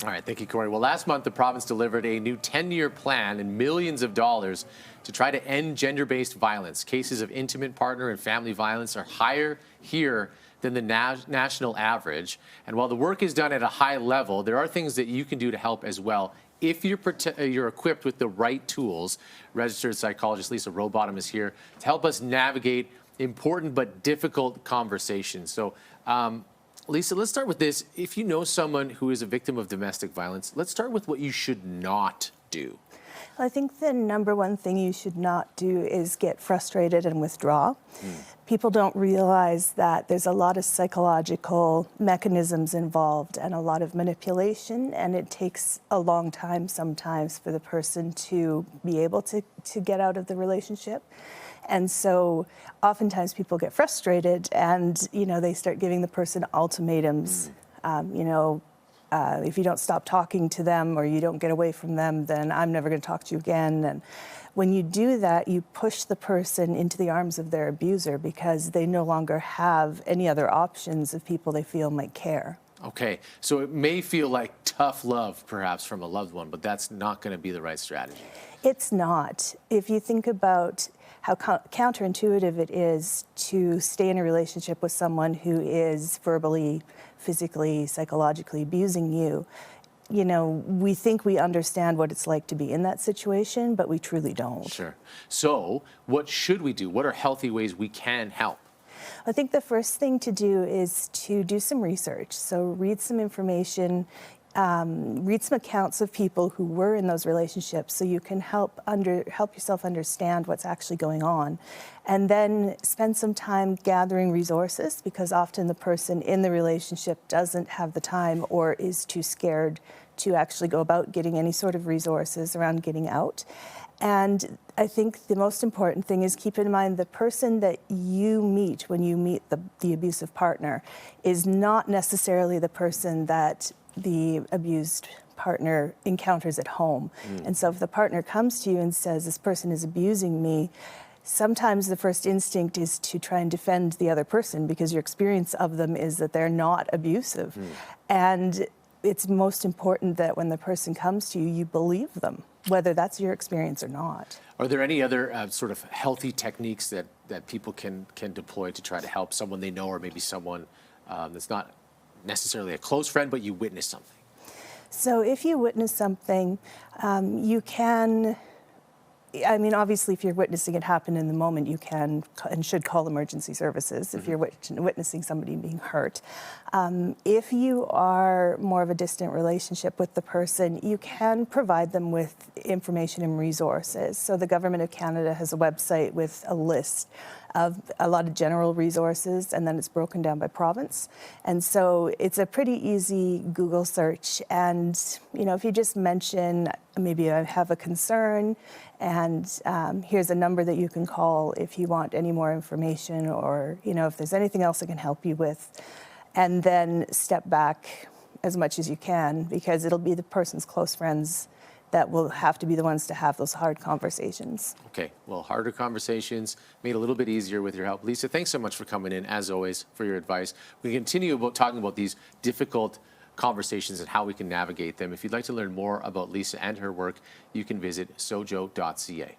All right, thank you, Corey. Well, last month, the province delivered a new 10-year plan and millions of dollars to try to end gender-based violence. Cases of intimate partner and family violence are higher here than the national average. And while the work is done at a high level, there are things that you can do to help as well. If you're equipped with the right tools, registered psychologist Lisa Rowbottom is here to help us navigate important but difficult conversations. So, Lisa, let's start with this. If you know someone who is a victim of domestic violence, let's start with what you should not do. I think the number one thing you should not do is get frustrated and withdraw. People don't realize that there's a lot of psychological mechanisms involved and a lot of manipulation, and it takes a long time sometimes for the person to be able to get out of the relationship. And so oftentimes people get frustrated and, they start giving the person ultimatums. If you don't stop talking to them or you don't get away from them, then I'm never going to talk to you again. And when you do that, you push the person into the arms of their abuser because they no longer have any other options of people they feel might care. Okay, so it may feel like tough love, perhaps, from a loved one, but that's not going to be the right strategy. It's not. If you think about how counterintuitive it is to stay in a relationship with someone who is verbally, physically, psychologically abusing you, we think we understand what it's like to be in that situation, but we truly don't. Sure. So what should we do? What are healthy ways we can help? I think the first thing to do is to do some research. So read some information, read some accounts of people who were in those relationships so you can help yourself understand what's actually going on. And then spend some time gathering resources because often the person in the relationship doesn't have the time or is too scared to actually go about getting any sort of resources around getting out. And I think the most important thing is keep in mind the person that you meet when you meet the abusive partner is not necessarily the person that the abused partner encounters at home. And so if the partner comes to you and says, this person is abusing me, sometimes the first instinct is to try and defend the other person because your experience of them is that they're not abusive. And it's most important that when the person comes to you, you believe them, whether that's your experience or not. Are there any other sort of healthy techniques that people can deploy to try to help someone they know or maybe someone that's not necessarily a close friend, but you witness something? So if you witness something, you can, obviously if you're witnessing it happen in the moment, you can and should call emergency services if you're witnessing somebody being hurt. If you are more of a distant relationship with the person, you can provide them with information and resources. So the Government of Canada has a website with a list of a lot of general resources, and then it's broken down by province. And so it's a pretty easy Google search. And, if you just mention, maybe I have a concern, and here's a number that you can call if you want any more information or, if there's anything else I can help you with. And then step back as much as you can because it'll be the person's close friends that will have to be the ones to have those hard conversations. Okay, well, harder conversations made a little bit easier with your help. Lisa, thanks so much for coming in, as always, for your advice. We continue talking about these difficult conversations and how we can navigate them. If you'd like to learn more about Lisa and her work, you can visit sojo.ca.